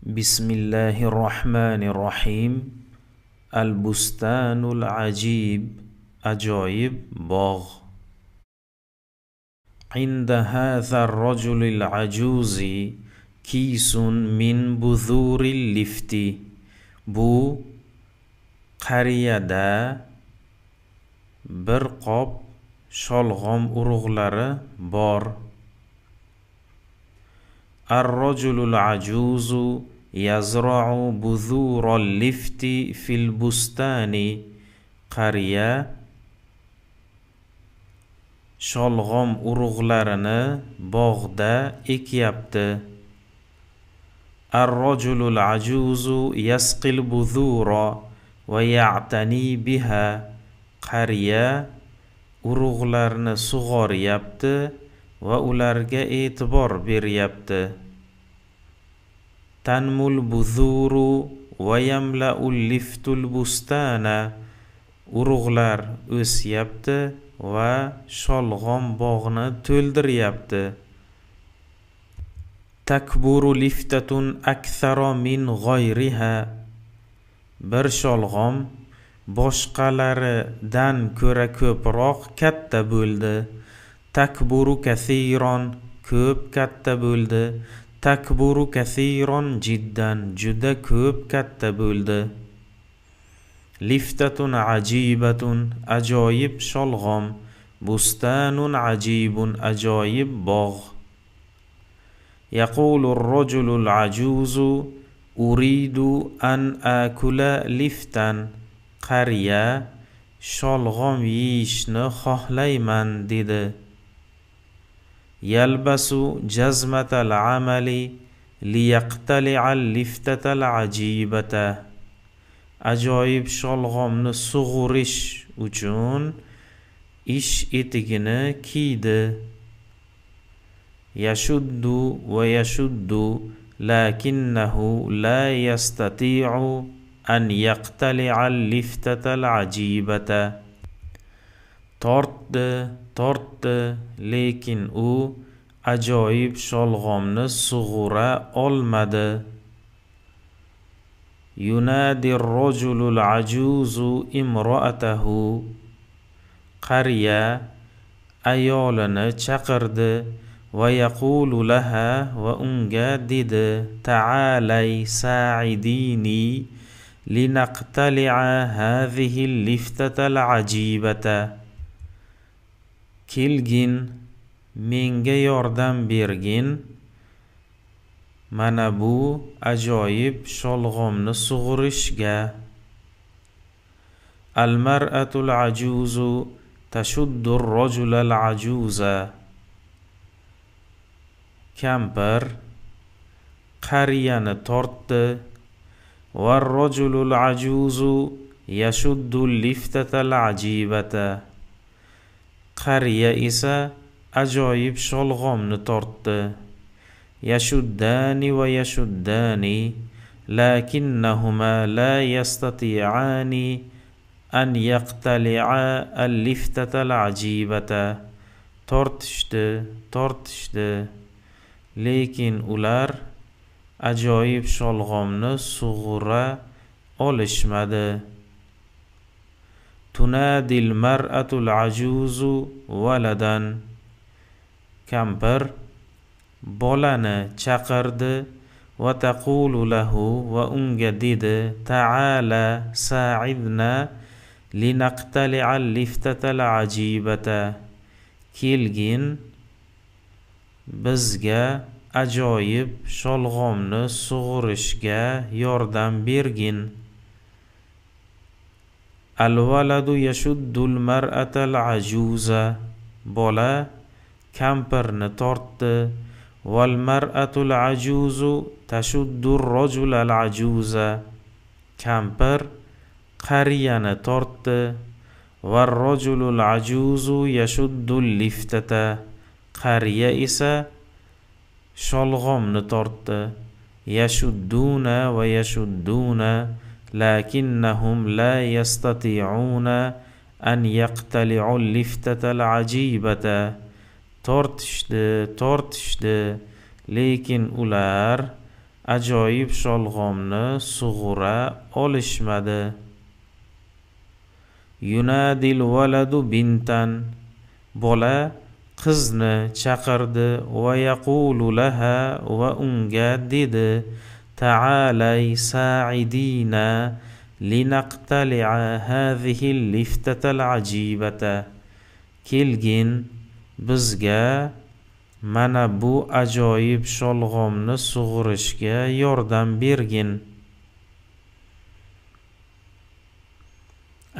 Bismillahirrahmanirrahim. Al-Bustanul Ajib, ajoyib bog'. Inda hadha ar-rajulil ajuzi kisun min buzuril lifti. Bu qariyada bir qop sholg'om urug'lari bor. Ar-rajulul ajuzu yazra'u buzural lifti fil bustani. Qariya sholg'om urug'larini bog'da ekyapti. Ar-rajulul ajuzu yasqil buzura va ya'tani biha. Qariya urug'larni sug'oryapti va ularga e'tibor beryapti. Tanmul buzuru va yamla'ul liftul bustana. Urug'lar o'syapti va sholg'om bog'ni to'ldiryapti. Takburu liftatun akthara min g'ayriha. Bir sholg'om boshqalaridan ko'ra ko'proq katta bo'ldi. Takburu kathiron, ko'p katta bo'ldi. Takburu kathiron jiddan, juda ko'p katta bo'ldi. Liftatun ajibatun, ajoyib sholg'om. Bustanun ajibun, ajoyib bog'. Yaqulu ar-rajulul ajuzu uridu an akula liftan. Qariya sholg'om yeyishni xohlayman dedi. Yalbasu jazmatal amali liyaqtali'al liftatal ajibata. Ajoyib sholg'omni sug'urish uchun ish etigini kiydi. Yashuddu va yashuddu lakinnahu la yastati'u an yaqtali'al liftatal ajibata. Tortdi, lekin u ajoyib sholg'omni sug'ura olmadi. Yunadi ar-rajulul ajuzu imra'atahu. Qariya ayolini chaqirdi va yaqulu laha, va unga dedi: Ta'alay sa'idini linaqtali'a hadhihi al-liftatal ajibata. Kelgin, menga yordam bergin, mana bu ajoyib sholg'omni sug'urishga. Al-mar'atul ajuzu tashuddu ar-rajulal ajuza. Kampir qariyani tortdi. Var-rajulul ajuzu yashuddu al-liftatal ajibata. Qariya esa ajoyib sholg'omni tortdi. Yashuddani va yashuddani lakinnahuma la yastati'ani an yaqtali'a al-liftatal ajibata. Tortishdi, lekin ular ajoyib sholg'omni sug'ura olishmadi. Tunadil mar'atul ajuzu waladan. Kampir bolani chaqirdi va taqulu lahu, va unga dedi: Ta'ala sa'idna linaqtali'al liftatal ajibata. Kelgin, bizga ajoyib sholg'omni sug'urishga yordam bergin. Al-waladu yashuddul mar'atal ajuza. Bola kampirni tortdi. Wal mar'atul ajuzu tashuddur rajulal ajuza. Kampir qariyani tortdi. Var rajulul ajuzu yashuddul liftata. Qariya esa sholg'omni tortdi. Yashudduna va yashudduna lakinnahum la yastati'una an yaqtali'u liftatal ajibata. Tortishdi, lekin ular ajoyib sholg'omni sug'ura olishmadi. Yunadil valadu bintan, bola qizni chaqirdi. Va yaqulu laha, va unga dedi: ta'alay sa'idina linaqtali'a hadhihi al-liftatal ajibata. Kelgin, bizga mana bu ajoyib sholg'omni sug'urishga yordam bergin.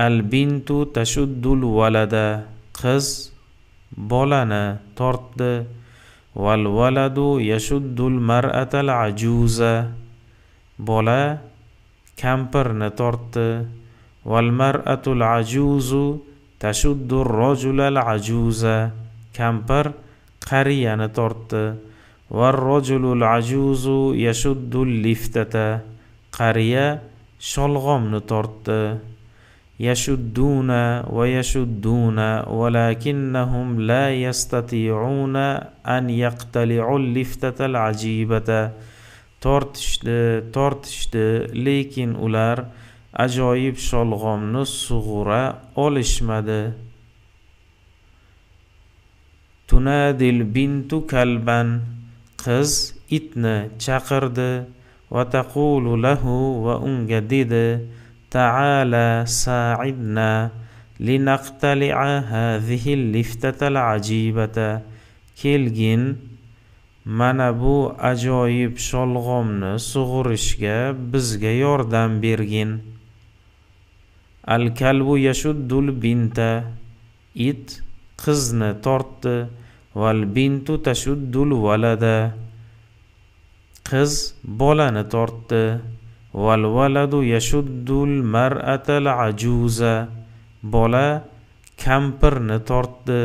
Al-bintu tashuddul walada, qiz bolani tortdi. Wal waladu yashuddul mar'atal ajuza, bola kampirni tortdi. Wal mar'atul ajuzu tashuddur rajulal ajuza, kampir qariyani tortdi. Var rajulul ajuzu yashuddul liftata, qariya sholg'omni tortdi. Yashudduna va yashudduna walakinnahum la yastati'una an yaqtali'ul liftatal ajibata. Tortishdi, lekin ular ajoyib sholg'omni sug'ura olishmadi. Tunadil bintu kalban, qiz itni chaqirdi. Va taqulu lahu, va unga dedi: ta'ala sa'idna linaqtali'a hadhihi al-liftatal ajibata. Kelgin, mana bu ajoyib sholg'omni sug'urishga bizga yordam bergin. Al-kalbu yashuddul binta, it qizni tortdi. Val bintu tashuddul walada, qiz bolani tortdi. Val waladu yashuddul mar'atal ajuza, bola kampirni tortdi.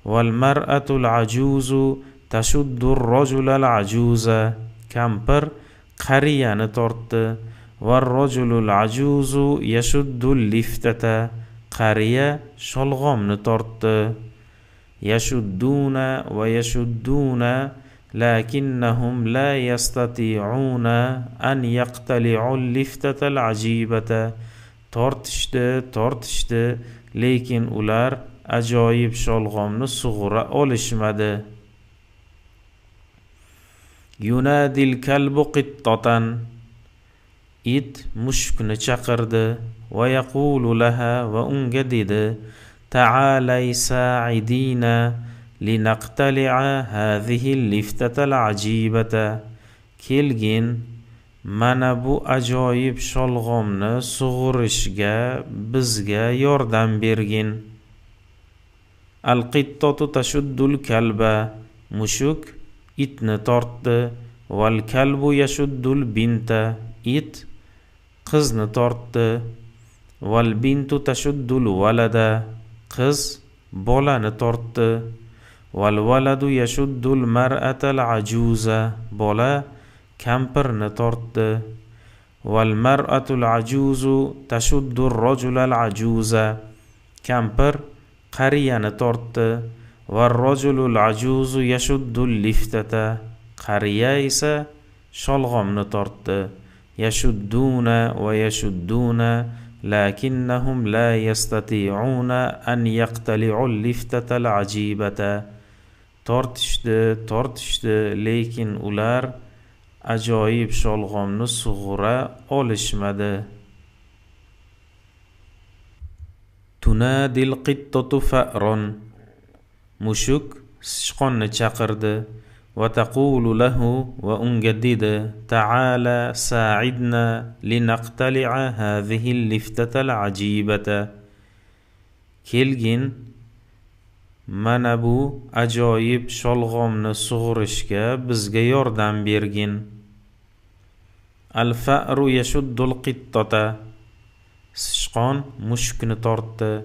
Val mar'atul ajuzu tashuddur rajulal ajuza, kampir qariyani tortdi. Var rajulul ajuzu yashuddul liftata, qariya sholg'omni tortdi. Yashudduna va yashudduna lakinnahum la yastati'una an yaqtali'ul liftatal ajibata. Tortishdi, lekin ular ajoyib sholg'omni sug'ura olishmadi. Yunadil kalbu qittatan, it mushukni chaqirdi. Va yaqulu laha, va unga dedi: ta'alay sa'idina linaqtali'a hadhihi al-liftatal ajibata. Kelgin, mana bu ajoyib sholg'omni sug'urishga bizga yordam bergin. Al-qittatu tashuddul kalba, mushuk itni tortdi. Val kalbu yashuddul binta, it qizni tortdi. Val bintu tashuddul walada, qiz bolani tortdi. Val waladu yashuddul mar'atal ajuza, bola kampirni tortdi. Val mar'atul ajuzu tashuddur rajulal ajuza, kampir qariyani tortdi. Var rajulul ajuzu yashuddul liftata, qariya esa sholg'omni tortdi. Yashudduna va yashudduna lakinnahum la yastati'una an yaqtali'ul liftatal ajibata. Tortishdi, lekin ular ajoyib sholg'omni sug'ura olishmadi. Tunadil qittatu fa'ron, mushuk sichqonni chaqirdi. Va taqulu lahu, va unga dedi: ta'ala sa'idna linaqtali'a hadhihi al-liftatal ajibata. Kelgin, mana bu ajoyib sholg'omni sug'urishga bizga yordam bergin. Al-fa'ru yashuddul qittata, sichqon mushukni tortdi.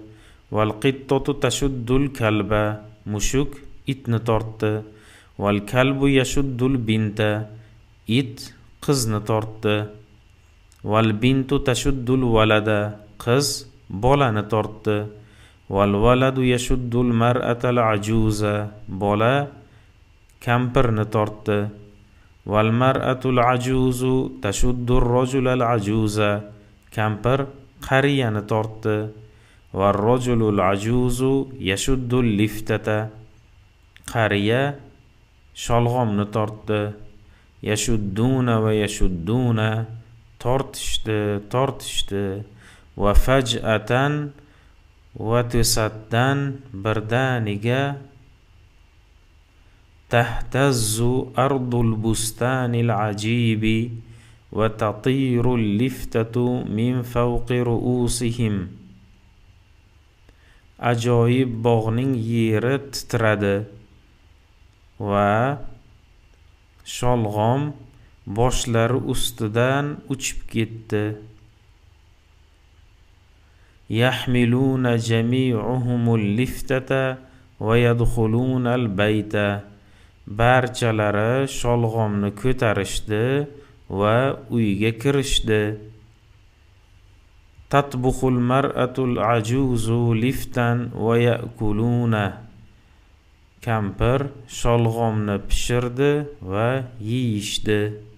Val qittatu tashuddul kalba, mushuk itni tortdi. Val kalbu yashuddul binta, it qizni tortdi. Val bintu tashuddul walada, qiz bolani tortdi. Val waladu yashuddul mar'atal ajuza, bola kampirni tortdi. والمرأة العجوز تشد الرجل العجوز. Kampir qariyani tortdi. والرجل العجوز يشد اللفتة. Qariya sholg'omni tortdi. Yashudduna va yashudduna. Tortishdi. Va faj'atan va to'satdan birdaniga tahtazzu ardul bustanil ajibi va tatiru liftatu min fawqi ru'usihim. Ajoyib bog'ning yeri titradi va sholg'om boshlari ustidan uchib ketdi. Yahmiluna jami'uhumul liftata va yadkhulunal bayta. Barchalari sholg'omni ko'tarishdi va uyga kirishdi. Tatbukhul mar'atul ajuzu liftan va ya'kuluna. Kampir sholg'omni pishirdi va yeyishdi.